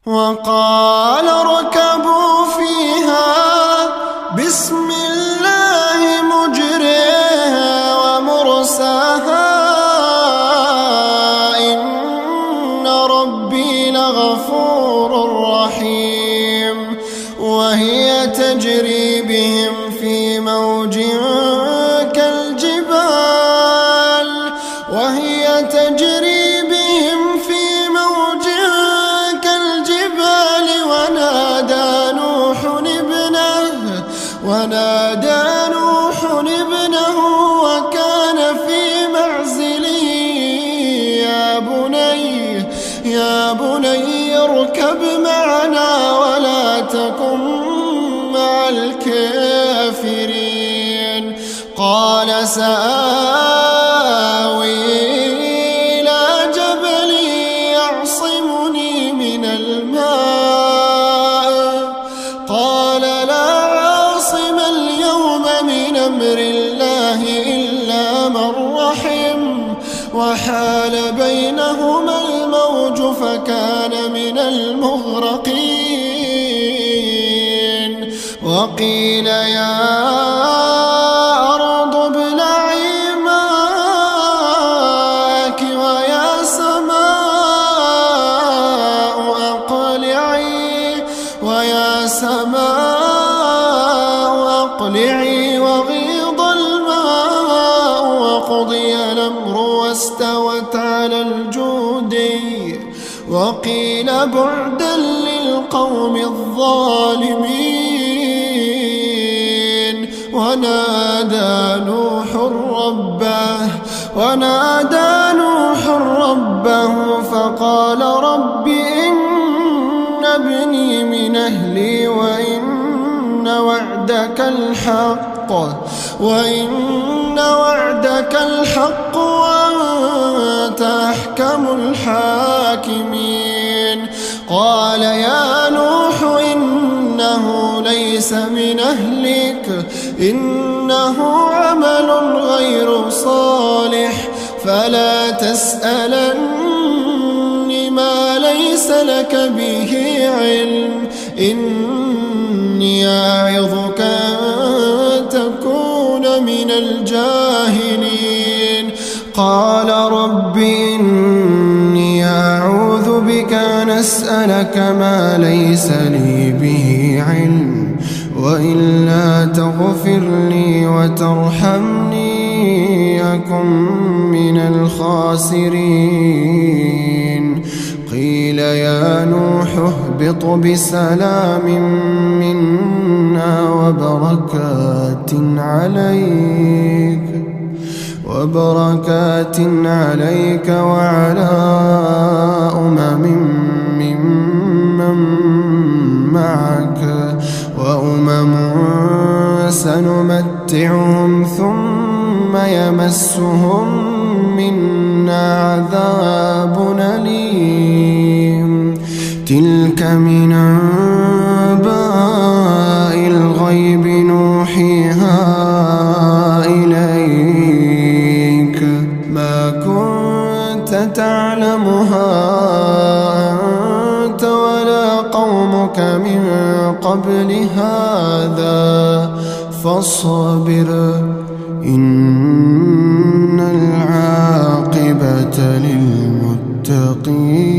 وقال اركبوا فيها بسم الله مجريها ومرساها إن ربي لغفور رحيم. وهي تجري بهم في موج كالجبال ونادى نوح ابنه وكان في معزل يا بني اركب معنا ولا تكن مع الكافرين. قال سآوي إلى جبل يعصمني من الماء قال لا عاصم اليوم من أمر الله إلا من رحم وحال بينهما الموج فكان من المغرقين. وقيل يا أرض ابلعي ماءك ويا سماء أقلعي وغيض الماء وقضي الأمر واستوت على الجودي. وقيل بعدا للقوم الظالمين. ونادى نوح ربه فقال رب إن ابني من أهلي وإن وعدك الحق وأنت أحكم الحاكمين. قال يا نوح إنه ليس من أهلك إنه عمل غير صالح فلا تسألني ما ليس لك به علم إني أعظك أن تكون من الجاهلين. قال رب إني أعوذ بك أن أسألك ما ليس لي به علم وإلا تغفر لي وترحمني أكن من الخاسرين. قيل يا نوح اهبط بسلام منا وبركات عليك وعلى ممن معك وأمم سنمتعهم ثم يمسهم منا عذاب أليم. تلك من أنباء الغيب نوحيها إليك ما كنت تعلمها أنت ولا قومك من قبل هذا فاصبر إن العاقبة للمتقين.